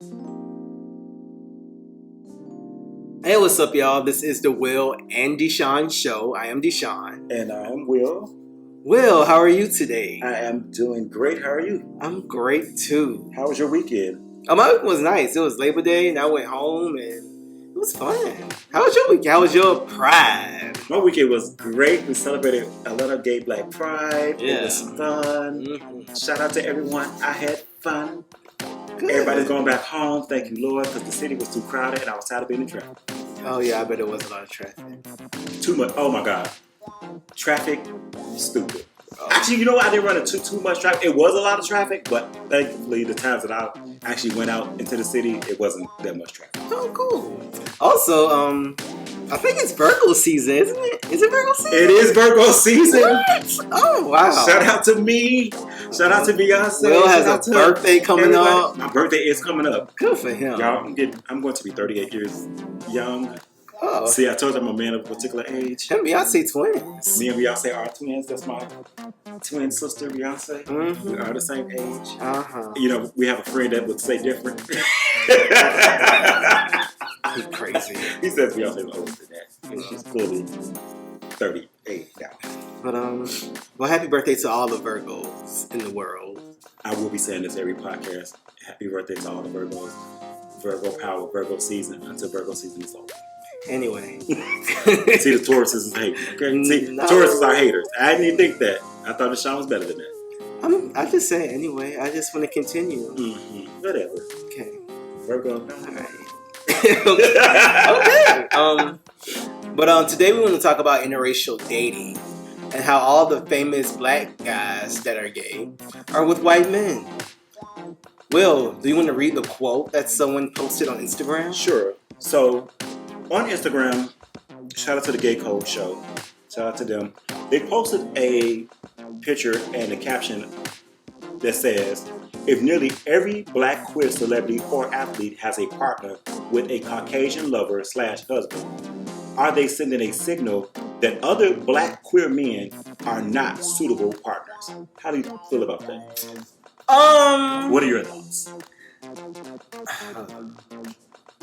Hey, what's up, y'all? This is the Will and DeShaun show. I am DeShaun. And I am Will. Will, how are you today? I am doing great. How are you? I'm great too. How was your weekend? My weekend was nice. It was Labor Day, and I went home, and it was fun. How was your weekend? How was your Pride? My weekend was great. We celebrated a lot of Gay Black Pride. Yeah. It was fun. Mm-hmm. Shout out to everyone. I had fun. Good. Everybody's going back home. Thank you, Lord, because the city was too crowded and I was tired of being in traffic. Oh yeah, I bet it was a lot of traffic. Too much. Oh my God. Traffic, stupid. Oh. Actually, you know what? I didn't run into too much traffic. It was a lot of traffic, but thankfully, the times that I actually went out into the city, it wasn't that much traffic. Oh, cool. Also, I think it's Virgo season, isn't it? Is it Virgo season? It is Virgo season. What? Oh, wow. Shout out to me. Shout out to Beyonce. Will has a birthday coming up. My birthday is coming up. Good for him. Y'all, I'm going to be 38 years young. Oh. See, I told you I'm a man of a particular age. Him and Beyonce twins. Me and Beyonce are twins. That's my twin sister, Beyonce. Mm-hmm. We are the same age. Uh-huh. You know, we have a friend that would say different. He's crazy. He says Beyonce is older than that. And she's clearly 38 now. But, well, happy birthday to all the Virgos in the world. I will be saying this every podcast. Happy birthday to all the Virgos. Virgo power, Virgo season, until Virgo season is over. Anyway. See, the Tauruses is hating. Okay? See, No. Tauruses are haters. I didn't even think that. I thought DeShaun was better than that. I just say anyway. I just want to continue. Mm-hmm. Whatever. Okay. Virgo. All right. Okay. But today we want to talk about interracial dating and how all the famous black guys that are gay are with white men. Will, do you want to read the quote that someone posted on Instagram? Sure. So, on Instagram, shout out to the Gay Code Show. Shout out to them. They posted a picture and a caption that says, if nearly every black queer celebrity or athlete has a partner with a Caucasian lover / husband, are they sending a signal that other black queer men are not suitable partners? How do you feel about that? What are your thoughts?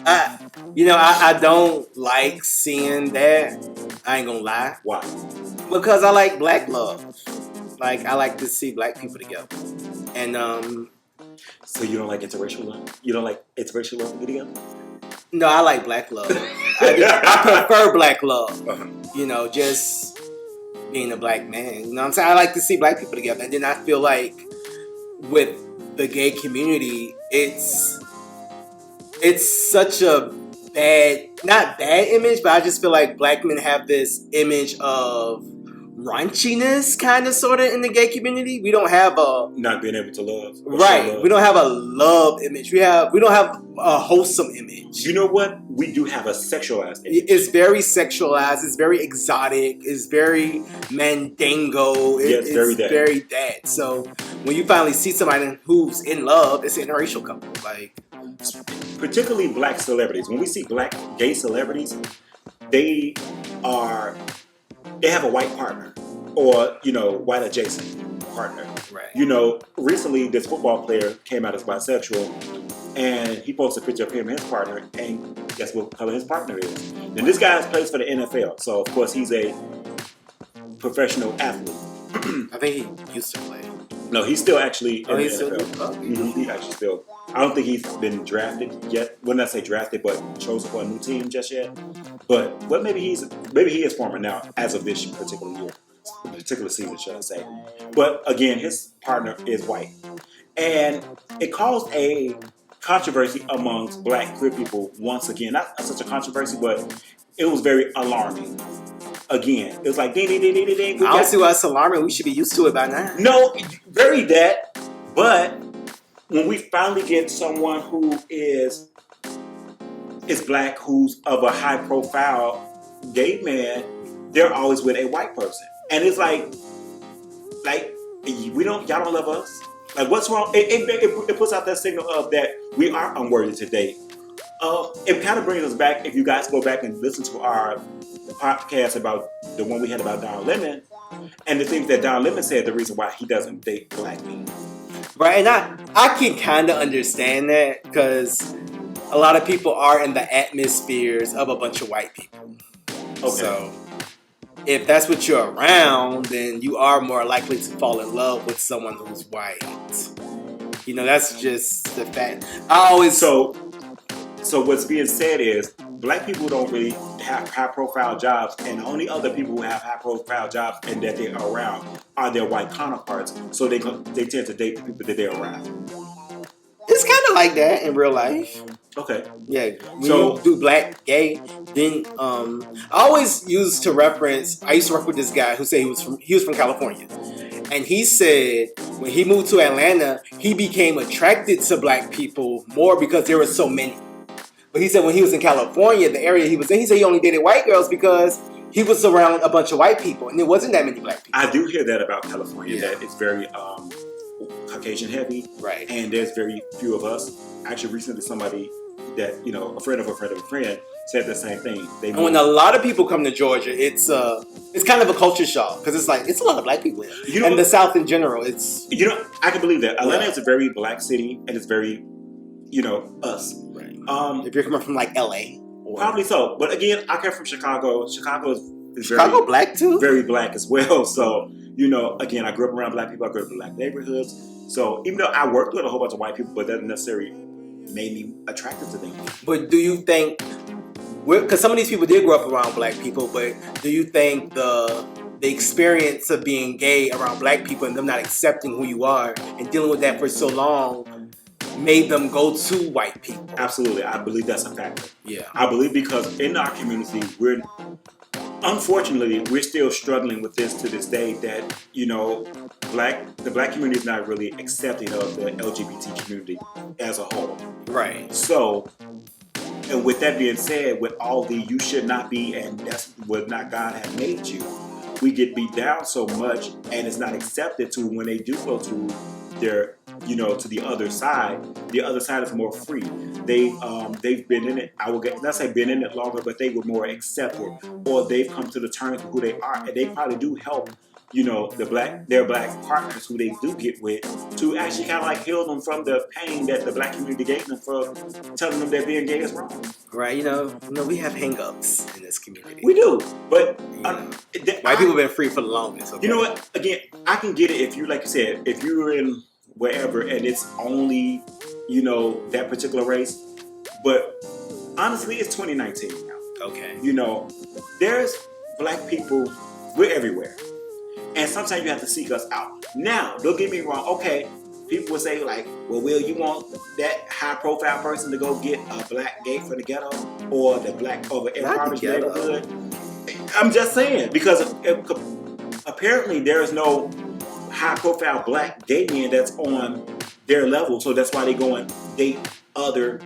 I don't like seeing that. I ain't gonna lie. Why? Because I like black love. Like, I like to see black people together. And, So you don't like interracial love? You don't like interracial love video? no, I like black love. I prefer black love. Uh-huh. You know, just being a black man. You know what I'm saying? I like to see black people together. And then I feel like with the gay community, it's such a not bad image, but I just feel like black men have this image of raunchiness kind of sort of in the gay community. We don't have a Not being able to love. right. Love. We don't have a love image. We don't have a wholesome image. You know what? We do have a sexualized image. It's very sexualized. It's very exotic. It's very mandingo. Yes, very that. Very that. So when you finally see somebody who's in love, it's an interracial couple. Like, Particularly black celebrities. When we see black gay celebrities, they have a white partner or, white adjacent partner. right. Recently this football player came out as bisexual and he posted a picture of him and his partner, and guess what color his partner is? And this guy plays for the NFL, so of course he's a professional athlete. I think he used to play. No, he's still actually in the he's NFL. still. Oh. Mhm, he actually still. I don't think he's been drafted yet. Well, not say drafted, but chosen for a new team just yet. But maybe he is former now as of this particular season, should I say? But again, his partner is white, and it caused a controversy amongst black queer people once again. Not such a controversy, but it was very alarming. Again, it was like ding ding ding ding ding. I don't see why it's alarming. We should be used to it by now. No, very that. But when we finally get someone who is black, who's of a high profile gay man, they're always with a white person, and it's like y'all don't love us. Like, what's wrong? It puts out that signal of that we are unworthy today. It kind of brings us back. If you guys go back and listen to our podcast about the one we had about Don Lemon, and the things that Don Lemon said, the reason why he doesn't date black men. Right, and I can kind of understand that because a lot of people are in the atmospheres of a bunch of white people. Okay. So if that's what you're around, then you are more likely to fall in love with someone who's white. You know, that's just the fact. I always So what's being said is black people don't really have high-profile jobs, and the only other people who have high-profile jobs and that they're around are their white counterparts. So they tend to date the people that they're around. It's kind of like that in real life. Okay. Yeah, when you do black, gay, then I always used to reference. I used to work with this guy who said he was from California, and he said when he moved to Atlanta, he became attracted to black people more because there were so many. But he said when he was in California, the area he was in, he said he only dated white girls because he was around a bunch of white people, and there wasn't that many black people. I do hear that about California, that it's very Caucasian heavy, right? And there's very few of us. Actually, recently somebody that, you know, a friend of a friend of a friend said the same thing. And when a lot of people come to Georgia, it's kind of a culture shock because it's like it's a lot of black people here. You know, and the South in general, it's, you know, I can believe that Atlanta is a very black city, and it's very, you know, us. Right. If you're coming from like LA, probably so. But again, I come from Chicago. Chicago is Chicago very black too, very black as well. So, you know, again, I grew up around black people. I grew up in black neighborhoods. So even though I worked with a whole bunch of white people, but that doesn't necessarily made me attracted to them. But do you think, because some of these people did grow up around black people, but do you think the experience of being gay around black people and them not accepting who you are and dealing with that for so long made them go to white people? Absolutely. I believe that's a factor. Yeah. I believe because in our community, unfortunately, we're still struggling with this to this day, that, you know, the black community is not really accepting of the LGBT community as a whole. Right. So, and with that being said, with all the you should not be and that's what not God had made you, we get beat down so much, and it's not accepted to when they do go to their, you know, to the other side is more free. They've been in it. I will not say been in it longer, but they were more accepted, or they've come to the terms with who they are, and they probably do help, you know, their black partners who they do get with, to actually kind of like heal them from the pain that the black community gave them for telling them that being gay is wrong. Right. You know, we have hang-ups in this community. We do, but white people have been free for the longest. Okay? You know what? Again, I can get it if you, like you said, if you're in wherever and it's only, you know, that particular race. But honestly, it's 2019 now. Okay. You know, there's black people, we're everywhere. And sometimes you have to seek us out. Now, don't get me wrong. Okay, people will say like, well, Will, you want that high-profile person to go get a black gay for the ghetto or the black over impoverished neighborhood? I'm just saying, because apparently there is no high-profile black gay men that's on their level, so that's why they go and date other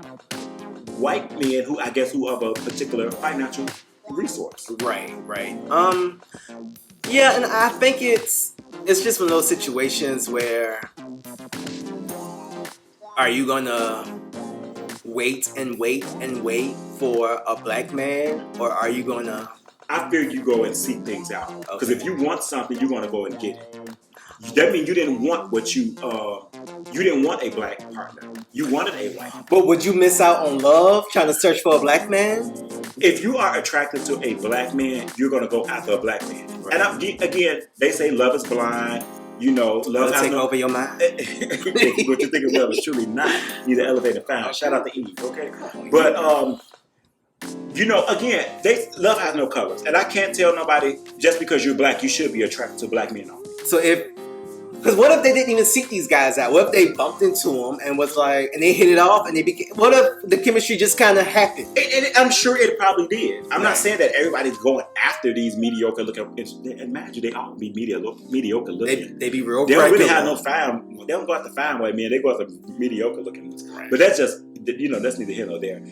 white men who have a particular financial resource. Right. Yeah, and I think it's just one of those situations where, are you gonna wait for a black man, or are you gonna? I feel you go and seek things out, because if you want something, you're gonna go and get it. That means you didn't want you didn't want a black partner. You wanted a white. But would you miss out on love trying to search for a black man? If you are attracted to a black man, you're gonna go after a black man. Right. And again, they say love is blind. You know, love has over your mind. What you think of love is truly not. Need to elevate and found. Shout out to Eve, okay? But you know, again, love has no colors, and I can't tell nobody just because you're black you should be attracted to black men. So because what if they didn't even seek these guys out? What if they bumped into them and was like, and they hit it off, and they became? What if the chemistry just kind of happened? And I'm sure it probably did. I'm not saying that everybody's going after these mediocre looking. Imagine they all be mediocre looking. They be real. They don't really have no fine. They don't go after fine white men. They go after mediocre looking ones. Right. But that's just, you know, that's neither here nor there.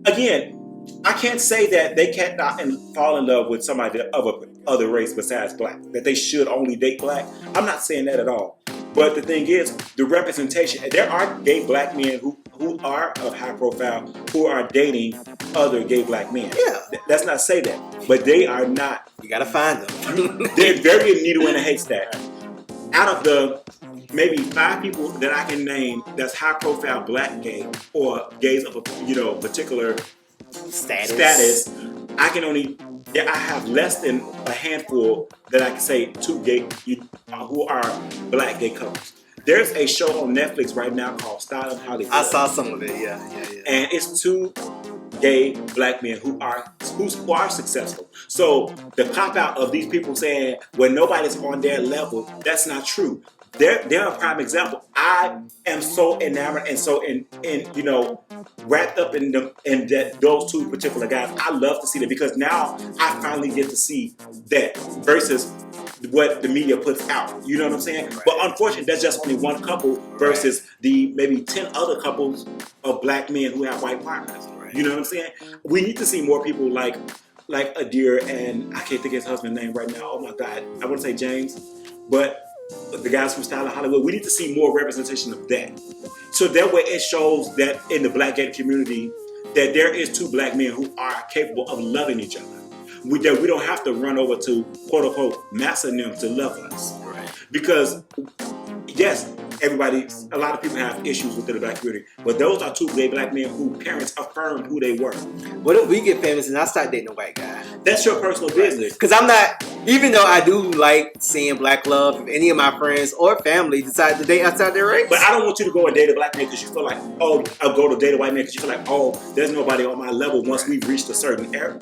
Again, I can't say that they can't not fall in love with somebody of a other race besides black, that they should only date black. I'm not saying that at all. But the thing is, the representation, there are gay black men who are of high profile who are dating other gay black men. Yeah. Let's not say that. But they are not. You got to find them. They're very needle in a haystack. Out of the maybe 5 people that I can name that's high profile black gay or gays of a particular status. I can only I have less than a handful that I can say 2 gay who are black gay couples. There's a show on Netflix right now called Style of Hollywood. I saw some of it. Yeah. And it's 2 gay black men who are successful. So the pop out of these people saying when nobody's on their level, that's not true. They're a prime example. I am so enamored and so in wrapped up in those 2 particular guys. I love to see that because now I finally get to see that versus what the media puts out. You know what I'm saying? Right. But unfortunately, that's just only one couple versus the maybe 10 other couples of black men who have white partners. You know what I'm saying? We need to see more people like Adair and I can't think of his husband's name right now. Oh my God, I want to say James, but the guys from Style of Hollywood. We need to see more representation of that. So that way, it shows that in the black gay community that there is 2 black men who are capable of loving each other. That we don't have to run over to quote unquote massa them to love us, Right. Because yes. A lot of people have issues within the black community, but those are 2 gay black men who parents affirmed who they were. What if we get famous and I start dating a white guy? That's your personal business. Because I'm not, even though I do like seeing black love, if any of my friends or family decide to date outside their race. But I don't want you to go and date a black man because you feel like, oh, I'll go to date a white man because you feel like, oh, there's nobody on my level once we've reached a certain tier.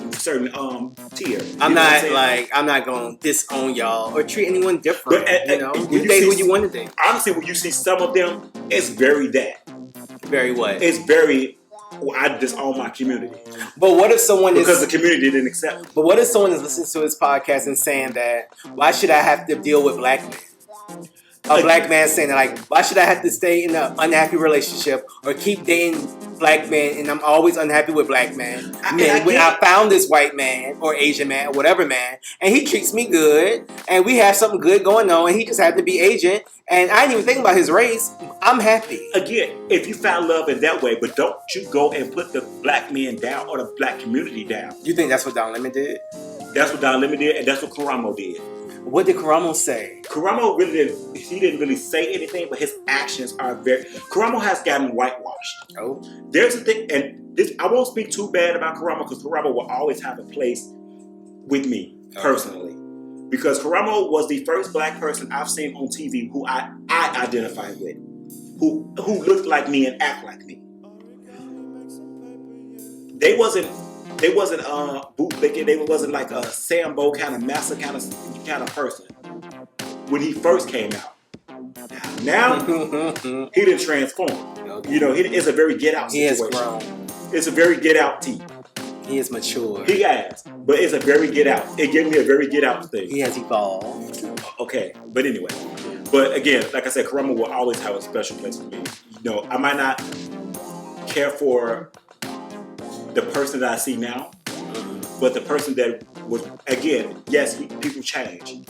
I'm not going to disown y'all or treat anyone different. But, you date who you want to date. Honestly, when you see some of them, it's very that. Very what? It's very, I disown my community. But what if someone because the community didn't accept me. But what if someone is listening to his podcast and saying that, why should I have to deal with black men? A black man saying that, like, why should I have to stay in an unhappy relationship or keep dating black men and I'm always unhappy with black men? When I found this white man or Asian man or whatever man and he treats me good and we have something good going on and he just happened to be Asian and I didn't even think about his race, I'm happy. Again, if you found love in that way, but don't you go and put the black men down or the black community down. You think that's what Don Lemon did? That's what Don Lemon did and that's what Karamo did. What did Karamo say? Karamo he didn't really say anything, but his actions are Karamo has gotten whitewashed. Oh. There's a thing, and I won't speak too bad about Karamo because Karamo will always have a place with me, personally. Because Karamo was the first black person I've seen on TV who I identify with. Who looked like me and act like me. They wasn't bootlicking. They wasn't like a Sambo kind of massa kind of person when he first came out. Now he didn't transform. Okay. You know, it's a very get out situation. He has grown. It's a very get out T. He is mature. He has, but it's a very get out. It gave me a very get out thing. He has evolved. Okay, but anyway. But again, like I said, Karamo will always have a special place for me. You know, I might not care for the person that I see now, but the person that was, again, yes, people change.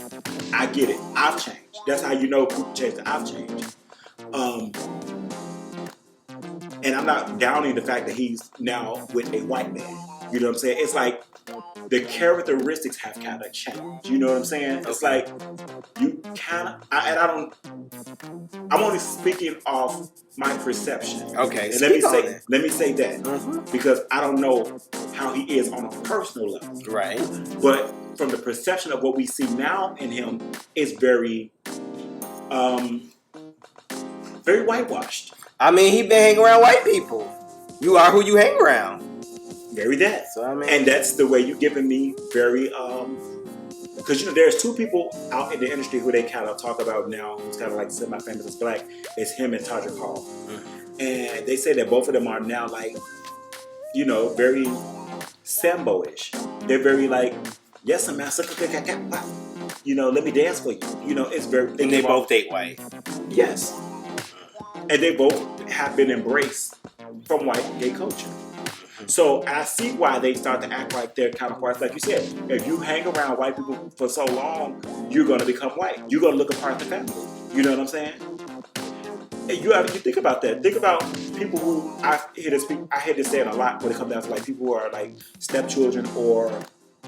I get it. I've changed. That's how you know people change. I've changed. And I'm not downing the fact that he's now with a white man. You know what I'm saying? It's like the characteristics have kind of changed. You know what I'm saying? It's like you kind of, I'm only speaking off my perception. Okay, and let me say that because I don't know how he is on a personal level. Right. But from the perception of what we see now in him is very, very whitewashed. I mean, he been hanging around white people. You are who you hang around. Very that. So, I mean, and that's the way you're giving me very, because you know there's 2 people out in the industry who they kind of talk about now who's kind of like semi-famous as black. It's him and Tadra Hall. And they say that both of them are now like, you know, very Sambo-ish. They're very like, yes, I'm you know, let me dance for you. You know, it's very. And they both date white. Yes. And they both have been embraced from white gay culture. So I see why they start to act like their counterparts. Like you said, if you hang around white people for so long, you're going to become white. You're going to look apart the family. You know what I'm saying? And you think about that. Think about people who I hear this saying a lot when it comes down to like people who are like stepchildren or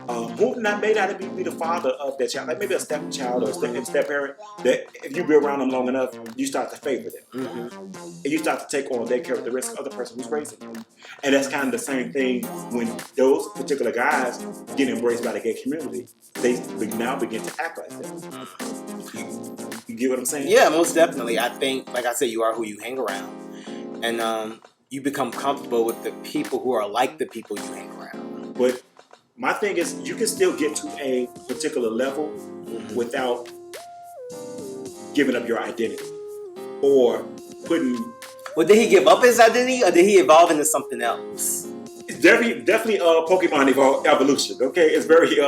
who may not be the father of that child, like maybe a stepchild or a step parent, that if you be around them long enough, you start to favor them. And you start to take on their characteristics of the person who's raising you. And that's kind of the same thing when those particular guys get embraced by the gay community. They now begin to act like that. You get what I'm saying? Yeah, most definitely. I think, like I said, you are who you hang around. And you become comfortable with the people who are like the people you hang around. But my thing is, you can still get to a particular level without giving up your identity or putting. Well, did he give up his identity, or did he evolve into something else? It's definitely Pokemon evolution. Okay, it's very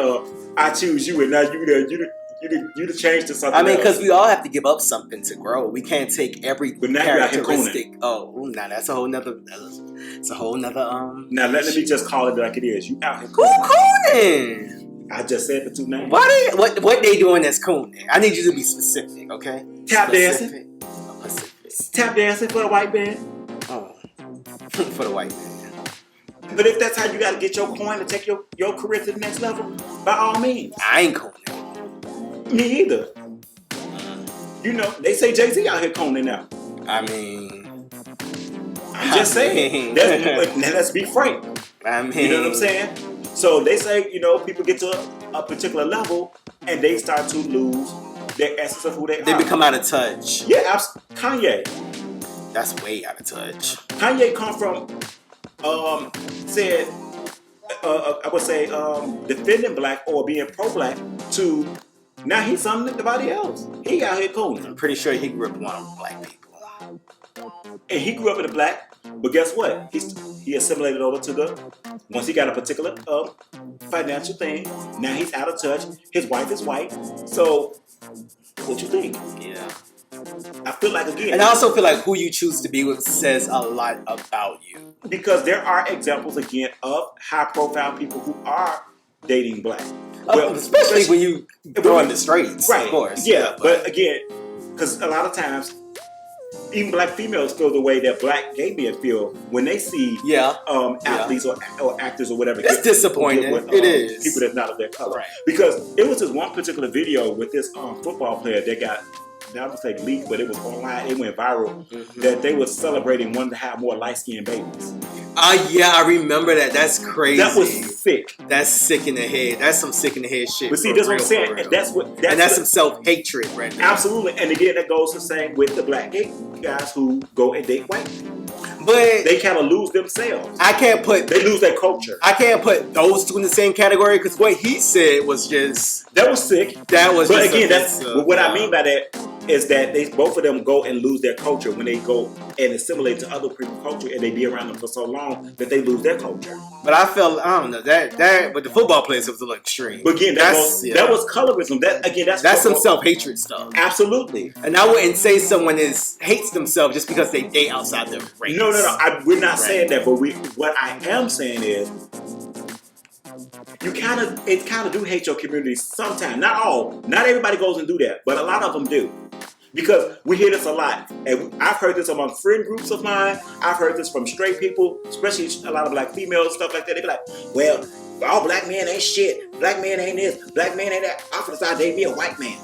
I choose you, and now you to change to something. I mean, because else. we all have to give up something to grow. We can't take every characteristic. Now that's a whole nother. It's a whole nother. Now let me just call it like it is. You out here cooning. I just said the two names. What they doing that's cooning? I need you to be specific, okay? Tap dancing. Tap dancing for the white man. Oh, for the white man. But if that's how you got to get your coin to take your career to the next level, by all means. I ain't cooning. Me either. You know, they say Jay-Z out here coning now. I mean, I'm just saying. Let's be frank. I mean, you know what I'm saying? So they say, people get to a particular level and they start to lose their essence of who they are. They become out of touch. Yeah, Kanye. That's way out of touch. Kanye come from, I would say, defending black or being pro-black to now he's somebody else. He out here cooning. I'm pretty sure he grew up around black people. And he grew up in the black, but guess what? He assimilated over to once he got a particular financial thing, now he's out of touch. His wife is white. So, what you think? Yeah. I feel like, again... And I also feel like who you choose to be with says a lot about you. Because there are examples, again, of high-profile people who are dating black. Well, especially when you go in the streets, right? Of course. Yeah, but again, because a lot of times, even black females feel the way that black gay men feel when they see athletes or actors or whatever. It's disappointing. It is. People that's not of their color. Right. Because it was this one particular video with this football player that got, I would say leaked, but it was online. It went viral. That they were celebrating wanting to have more light-skinned babies. Yeah, I remember that. That's crazy. That was sick. That's sick in the head. That's some sick in the head shit. But see, that's what I'm saying. And that's some self-hatred right there. Absolutely. And again, that goes the same with the black gay guys who go and date white people. But they kind of lose themselves. They lose their culture. I can't put those two in the same category because what he said was just... That was sick. But again, that's what I mean by that is that both of them go and lose their culture when they go and assimilate to other people's culture and they be around them for so long that they lose their culture. But I don't know, that with the football players it was a little extreme. But again, that was colorism. That's some self-hatred stuff. Absolutely. And I wouldn't say someone hates themselves just because they date outside their race. No. We're not saying that, but what I am saying is you kind of do hate your community sometimes. Not all. Not everybody goes and do that, but a lot of them do. Because we hear this a lot. And I've heard this among friend groups of mine. I've heard this from straight people, especially a lot of black females, stuff like that. They be like, well, all black men ain't shit. Black men ain't this. Black men ain't that. I'm gonna decide they be a white man.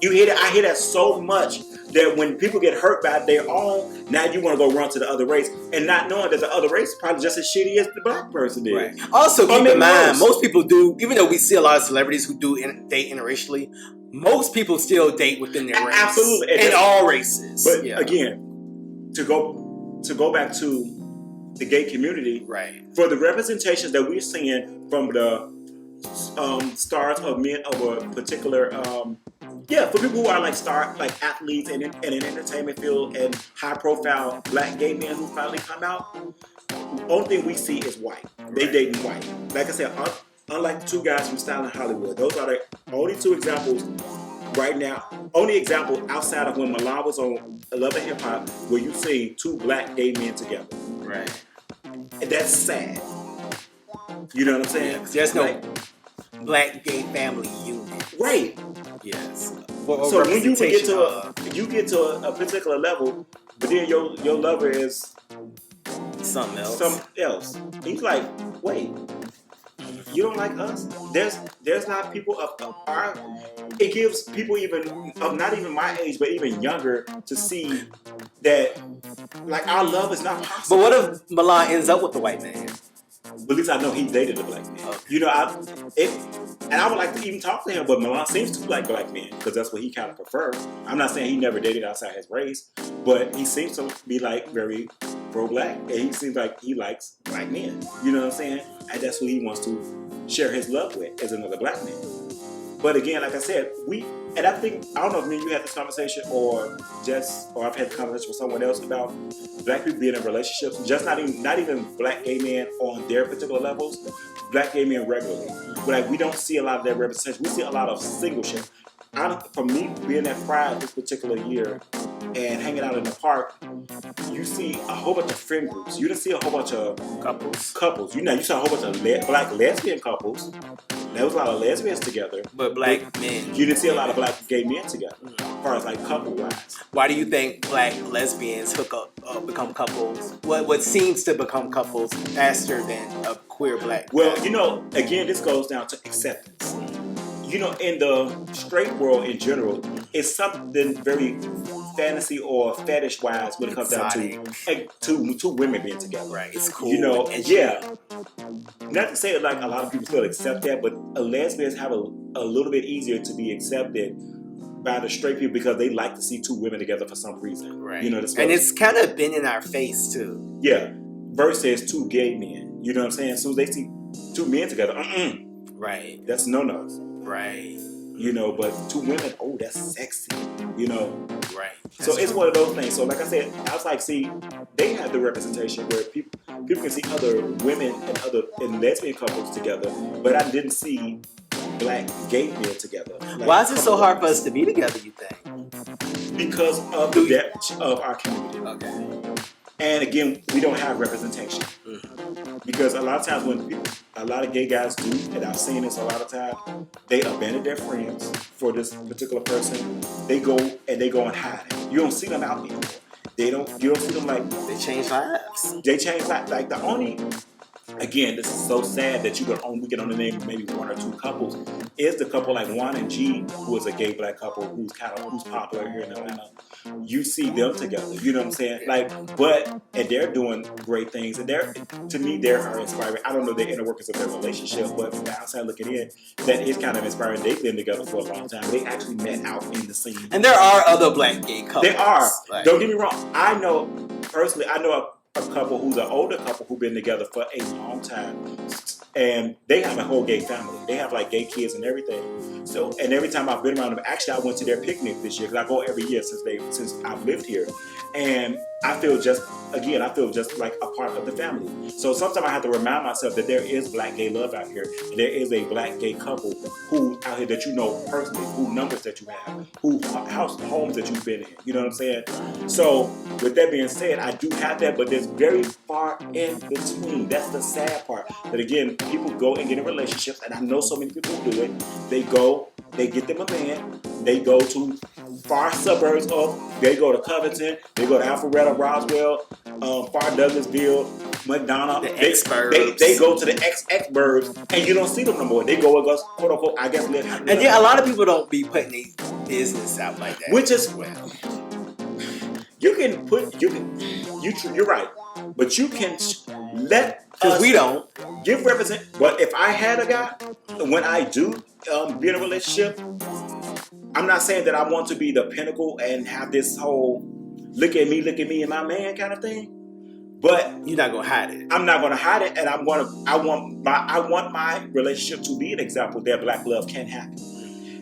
You hear that? I hear that so much that when people get hurt by their own, now you want to go run to the other race and not knowing that the other race is probably just as shitty as the black person is. Right. Also, keep in mind, most people do, even though we see a lot of celebrities who do date interracially, most people still date within their race. Absolutely. In all races. But again, to go back to the gay community, right? For the representations that we're seeing from the stars of men of a particular for people who are like athletes and in an entertainment field and high profile black gay men who finally come out, the only thing we see is white. They dating white. Like I said, unlike the two guys from Style in Hollywood, those are the only two examples right now. Only example outside of when Milan was on Love and Hip Hop where you see two black gay men together. Right. And that's sad. You know what I'm saying? Yeah, there's no black gay family unit. Right. Yes. So when you get to a particular level, but then your lover is something else. He's like, wait, you don't like us? There's not people of our. It gives people even of not even my age, but even younger, to see that like our love is not But possible. what if Milan ends up with the white man? But at least I know he dated a black man. You know, and I would like to even talk to him, but Milan seems to like black men because that's what he kind of prefers. I'm not saying he never dated outside his race, but he seems to be like very pro-black, and he seems like he likes black men. You know what I'm saying? And that's who he wants to share his love with, as another black man. But again, like I said, and I think, I don't know if me and you had this conversation or I've had the conversation with someone else about black people being in relationships, just not even black gay men on their particular levels, black gay men regularly. But like, we don't see a lot of that representation. We see a lot of single shit. For me, being at Pride this particular year and hanging out in the park, you see a whole bunch of friend groups. You didn't see a whole bunch of couples. You saw a whole bunch of black lesbian couples. There was a lot of lesbians together. But black men. You didn't see a lot of black gay men together, as far as like couple-wise. Why do you think black lesbians hook up, become couples? What seems to become couples faster than a queer black? Well, again, this goes down to acceptance. In the straight world in general, it's something very fantasy or fetish wise when it comes down to two women being together. Right, it's cool. Yeah. Not to say like a lot of people still accept that, but lesbians have a little bit easier to be accepted by the straight people because they like to see two women together for some reason. Right. And it's kind of been in our face too. Yeah. Versus two gay men. You know what I'm saying? As soon as they see two men together, right. That's no. Right. But two women, oh, that's sexy. Right. So it's one of those things. So like I said, I was like, see, they have the representation where people can see other women and lesbian couples together, but I didn't see black gay men together. Why is it so hard for us to be together, you think? Because of the depth of our community. Okay. And again, we don't have representation. Because a lot of times when a lot of gay guys do, and I've seen this a lot of times, they abandon their friends for this particular person. They go and hide it. You don't see them out anymore. You don't see them like... They change lives. Like the only... Again, this is so sad that we can only name maybe one or two couples. Is the couple like Juan and G, who is a gay black couple who's popular here in Atlanta. You see them together. You know what I'm saying? And they're doing great things. And to me, they are inspiring. I don't know the inner workings of their relationship, but from the outside looking in, that is kind of inspiring. They've been together for a long time. They actually met out in the scene. And there are other black gay couples. There are. Don't get me wrong. I know a couple who's an older couple who've been together for a long time, and they have a whole gay family. They have like gay kids and everything. So, and every time I've been around them, actually I went to their picnic this year because I go every year since I've lived here, and I feel just like a part of the family. So sometimes I have to remind myself that there is black gay love out here, and there is a black gay couple who out here that you know personally, who numbers that you have, who homes that you've been in. You know what I'm saying? So with that being said, I do have that, but there's very far in between. That's the sad part. But again, people go and get in relationships, and I know so many people who do it. They get them a man, they go to far suburbs they go to Covington, they go to Alpharetta, Roswell, far Douglasville, McDonough. They go to the XX-burbs, and you don't see them no more. They go and go, quote unquote, I guess. And a lot of people don't be putting their business out like that. Which is, you're right, but you can let because we don't give represent. But if I had a guy, when I do be in a relationship, I'm not saying that I want to be the pinnacle and have this whole look at me and my man kind of thing. But you're not gonna hide it. I'm not gonna hide it, and I want my relationship to be an example that black love can happen.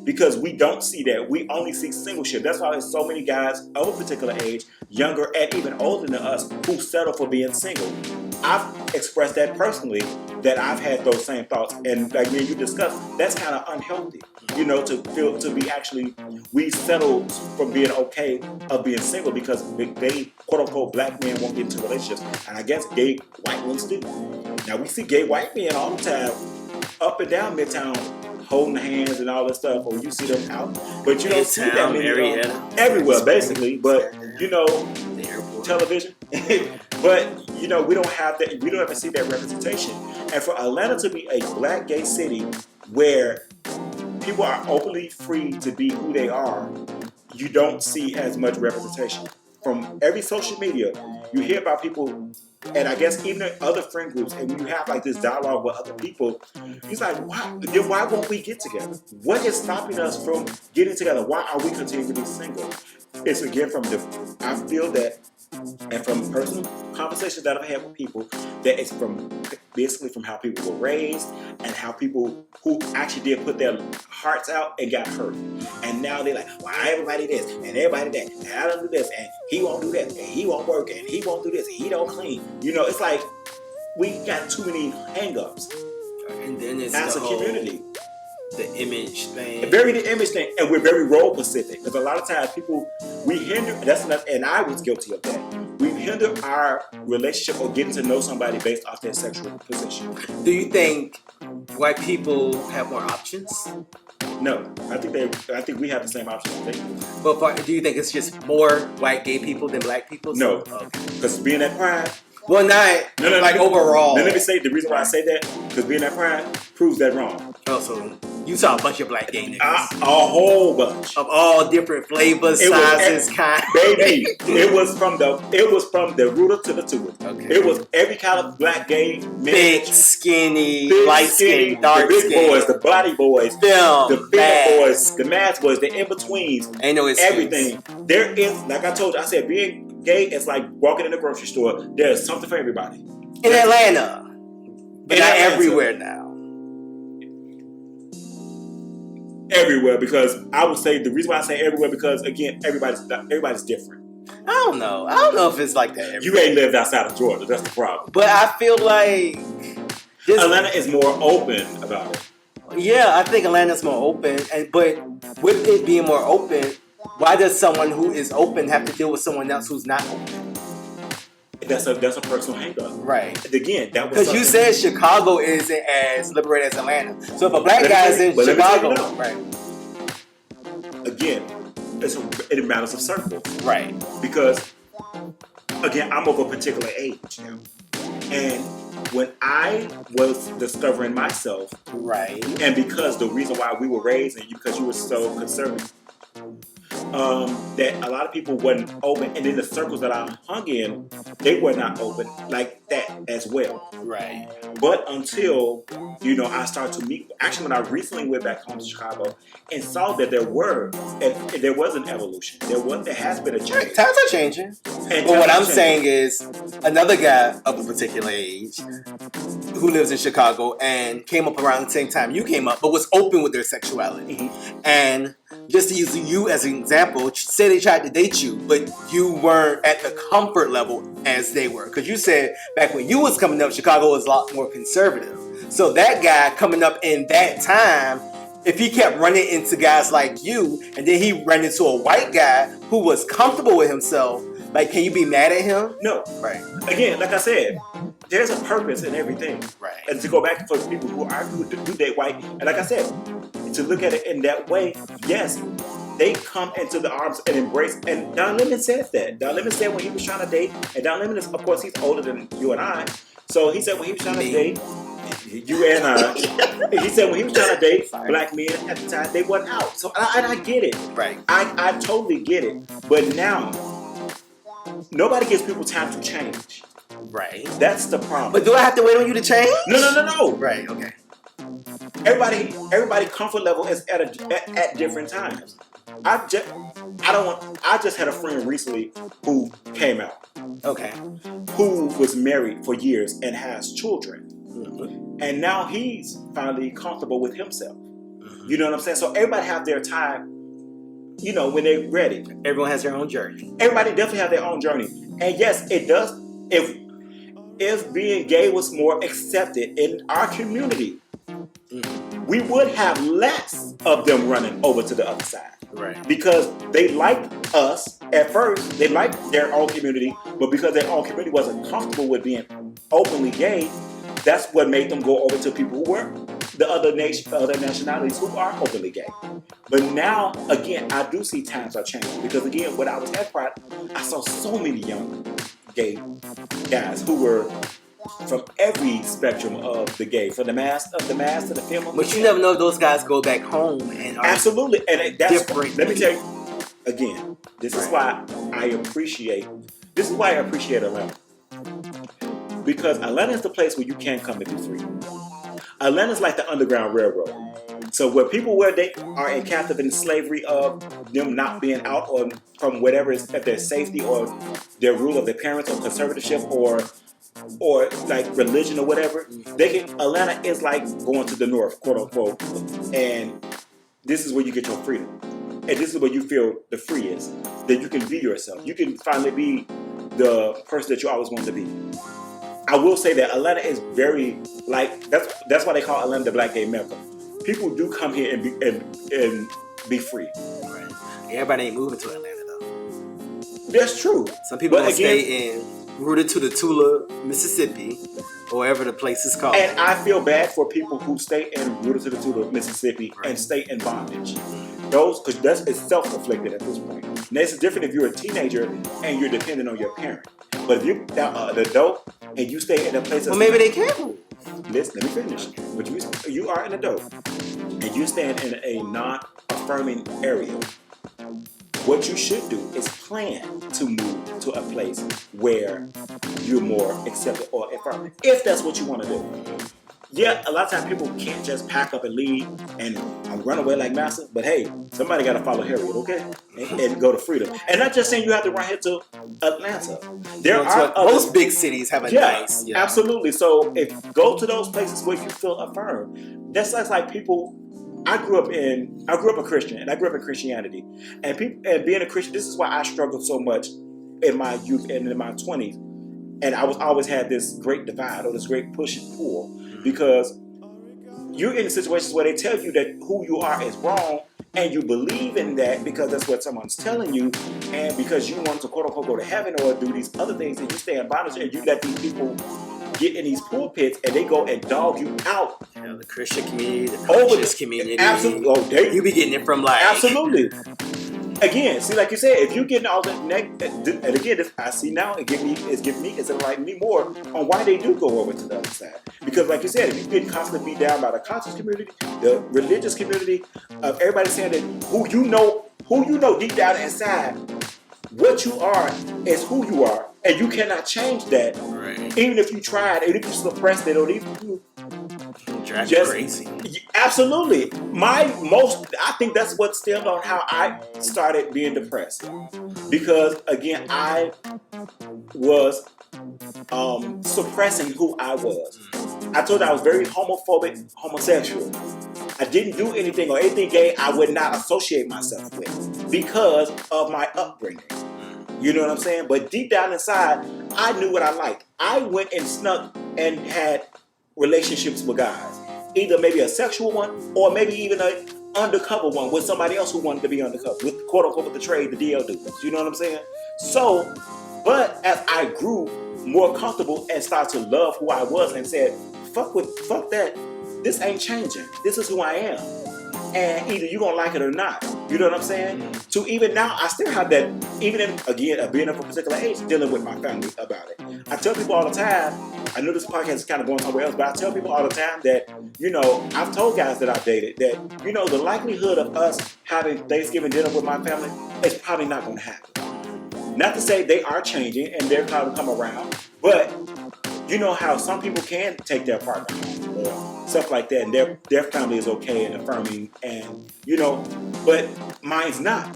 Because we don't see that. We only see single shit. That's why there's so many guys of a particular age, younger and even older than us, who settle for being single. I've expressed that personally, that I've had those same thoughts. And like me and you discussed, that's kind of unhealthy. We settle for being okay of being single because gay, quote unquote, black men won't get into relationships. And I guess gay white ones do. Now we see gay white men all the time, up and down Midtown, holding hands and all that stuff, or you see them out, but you don't see that many everywhere, basically. But television. But we don't have that. We don't ever see that representation. And for Atlanta to be a black gay city where people are openly free to be who they are, you don't see as much representation. From every social media, you hear about people, and I guess even in other friend groups, and when you have like this dialogue with other people, it's like, why won't we get together? What is stopping us from getting together? Why are we continuing to be single? It's again I feel that, and from personal conversations that I've had with people, that it's basically from how people were raised and how people who actually did put their hearts out and got hurt. And now they're like, why everybody this and everybody that, and I don't do this, and he won't do that, and he won't work, and he won't do this, and he don't clean. It's like we got too many hang-ups. And then it's as a community. The image thing. The image thing, and we're very role specific. Because a lot of times we hinder, and I was guilty of that. We hinder our relationship or getting to know somebody based off their sexual position. Do you think white people have more options? No, I think we have the same options. But do you think it's just more white gay people than black people? No, because being at Pride. Well, overall. Let me say the reason why I say that, because being at Pride proves that wrong. Oh, so you saw a bunch of black gay niggas. A whole bunch of all different flavors, sizes, kinds. Baby, it was from the rooter to the tutor. Okay. It was every kind of black gay men. Big, skinny, light skin, dark skin. The big boys, the body boys, the big boys, the mass boys, the in betweens. Ain't no excuse. Everything. There is, like I told you, I said being gay is like walking in the grocery store. There's something for everybody. In Atlanta. But not everywhere now. Everywhere, because I would say the reason why I say everywhere, because again, everybody's different. I don't know if it's like that everywhere. You ain't lived outside of Georgia. That's the problem. But I feel like Atlanta is more open about it. Yeah, I think Atlanta's more open, but with it being more open, why does someone who is open have to deal with someone else who's not open? That's a personal hang-up. Right. Again, that was because you said Chicago isn't as liberated as Atlanta. So if a black guy's in Chicago, right? Again, it matters of circles, right? Because again, I'm of a particular age now, and when I was discovering myself, right, and because the reason why we were raised and because you were so conservative. That a lot of people wasn't open, and in the circles that I hung in, they were not open like that as well. Right. But until I started to meet. Actually, when I recently went back home to Chicago and saw that there was an evolution. There has been a change. Times are changing. But what I'm saying is, another guy of a particular age who lives in Chicago and came up around the same time you came up, but was open with their sexuality, and just to use you as an example, say they tried to date you, but you weren't at the comfort level as they were. Because you said back when you was coming up, Chicago was a lot more conservative. So that guy coming up in that time, if he kept running into guys like you, and then he ran into a white guy who was comfortable with himself, like, can you be mad at him? No. Right. Again, like I said, there's a purpose in everything. Right. And to go back for people who do date white, and like I said, to look at it in that way, yes, they come into the arms and embrace. And Don Lemon says that. Don Lemon said when he was trying to date, and Don Lemon is, of course, he's older than you and I. So he said when he was trying to date, you and I, he said when he was trying to date black men at the time, they wasn't out. So I get it. Right. I totally get it. But now, nobody gives people time to change. Right. That's the problem. But do I have to wait on you to change? No. Right. Okay. Everybody comfort level is at different times. I just had a friend recently who came out. Okay. Who was married for years and has children. Mm-hmm. And now he's finally comfortable with himself. Mm-hmm. You know what I'm saying? So everybody have their time, when they're ready. Everyone has their own journey. Everybody definitely have their own journey. And yes, it does. If being gay was more accepted in our community, we would have less of them running over to the other side. Right. Because they liked us at first, they liked their own community, but because their own community wasn't comfortable with being openly gay, that's what made them go over to people who were the other nationalities who are openly gay. But now, again, I do see times are changing. Because again, when I was at Pride, I saw so many young gay guys who were from every spectrum of the gay, from the mass to the film. But you never know if those guys go back home and are absolutely, and that's different. Let me tell you again. This is why I appreciate. This is why I appreciate Atlanta, because Atlanta is the place where you can come and be free. Atlanta's like the Underground Railroad. So where people where they are in captive in slavery of them not being out or from whatever is if their safety or their rule of their parents or conservatorship or like religion or whatever, Atlanta is like going to the north, quote unquote, and this is where you get your freedom. And this is where you feel the freest, that you can be yourself. You can finally be the person that you always wanted to be. I will say that Atlanta is very like that's why they call Atlanta the Black Gay Mecca. People do come here and be free. Right. Everybody ain't moving to Atlanta though. That's true. Some people stay in rooted to the Tula, Mississippi, or wherever the place is called. And I feel bad for people who stay in rooted to the Tula, Mississippi, and stay in bondage. Those, because it's self-inflicted at this point. Now, it's different if you're a teenager and you're dependent on your parent. But if you're an adult and you stay in a place, well, maybe they can move. Listen, let me finish. But you are an adult and you stand in a non-affirming area. What you should do is plan to move to a place where you're more accepted or affirming, if that's what you want to do. Yeah, a lot of times people can't just pack up and leave and run away like Massa. But hey, somebody got to follow Harriet, okay? And go to freedom. And not just saying you have to run here to Atlanta. Most big cities have a nice. Yeah, absolutely. So go to those places where you feel affirmed. That's like people. I grew up a Christian, and I grew up in Christianity. And being a Christian, this is why I struggled so much in my youth and in my 20s. And I always had this great divide or this great push and pull. Because you're in situations where they tell you that who you are is wrong, and you believe in that because that's what someone's telling you, and because you want to quote unquote go to heaven or do these other things, and you stay in bondage, and you let these people get in these pulpits and they go and dog you out. Yeah, the Christian community, the conscious community. Absolutely. Oh, you be getting it from like. Absolutely. Again, see, like you said, if you getting all the and again, I see now it's enlightening me more on why they do go over to the other side. Because, like you said, if you get constantly beat down by the conscious community, the religious community, of everybody saying that who you know deep down inside, what you are is who you are, and you cannot change that. Right. Even if you tried, even if you suppressed it, or even if you just crazy. Absolutely. I think that's what stemmed on how I started being depressed. Because again, I was suppressing who I was. I told you I was very homophobic, homosexual. I didn't do anything or anything gay I would not associate myself with because of my upbringing. You know what I'm saying? But deep down inside, I knew what I liked. I went and snuck and had relationships with guys. Either maybe a sexual one or maybe even an undercover one with somebody else who wanted to be undercover. With quote unquote with the trade, the DL dudes. You know what I'm saying? So, but as I grew more comfortable and started to love who I was and said, fuck that. This ain't changing. This is who I am. And either you're gonna like it or not. You know what I'm saying? So even now, I still have that, even in, again, being of a particular age, dealing with my family about it. I tell people all the time, I know this podcast is kind of going somewhere else, but I tell people all the time that, I've told guys that I've dated that, the likelihood of us having Thanksgiving dinner with my family is probably not going to happen. Not to say they are changing and they're trying to come around, but you know how some people can take their partner home or stuff like that, and their family is okay and affirming, and but mine's not.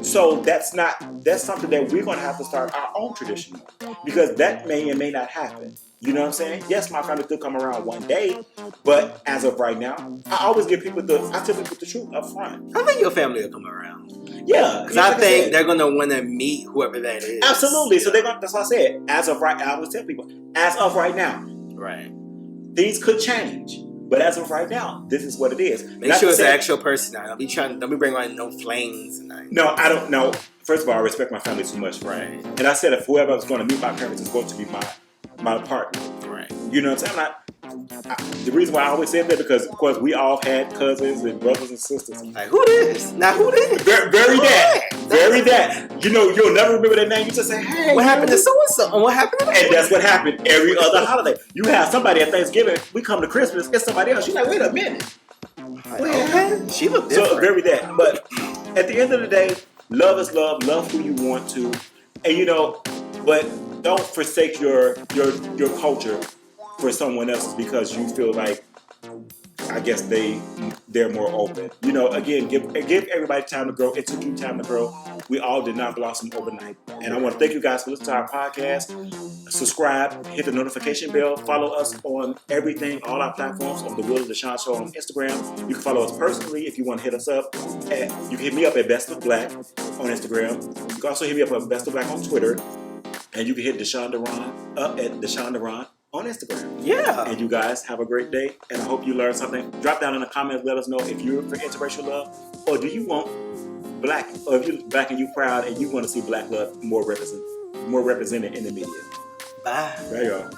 So that's something that we're going to have to start our own tradition on, because that may and may not happen. You know what I'm saying? Yes, my family could come around one day, but as of right now, I always give people I tell people the truth up front. I think your family will come around. Yeah, because I think they're gonna want to meet whoever that is. Absolutely. So that's what I said. As of right, I always tell people, as of right now, right, things could change. But as of right now, this is what it is. Make sure it's an actual person now. Don't be bringing on no flames. No, I don't know. First of all, I respect my family too much. Right. And I said if whoever was going to meet my parents is going to be my partner. Right. You You know what I'm saying? The reason why I always said that because, of course, we all had cousins and brothers and sisters. Like, who this? Now, who this? Very that. Very that. You know, you'll never remember that name. You just say, hey. What happened to so-and-so? And what happened to that? And that's what happened every other holiday. You have somebody at Thanksgiving, we come to Christmas, it's somebody else. You're like, wait a minute. Like, okay, she looked different. So, very that. But at the end of the day, love is love. Love who you want to. And, you know, but don't forsake your culture for someone else's because you feel like, I guess they're more open. You know, again, give everybody time to grow. It took you time to grow. We all did not blossom overnight. And I want to thank you guys for listening to our podcast. Subscribe, hit the notification bell, follow us on everything, all our platforms on the Will of DeShaun Show on Instagram. You can follow us personally if you want to hit us up. You can hit me up at Best of Black on Instagram. You can also hit me up at Best of Black on Twitter. And you can hit DeShaun Deron up at DeShaun Deron on Instagram. Yeah. And you guys have a great day, and I hope you learned something. Drop down in the comments, let us know if you're for interracial love, or do you want black, or if you're black and you proud and you want to see black love more represented in the media. Bye. There you are.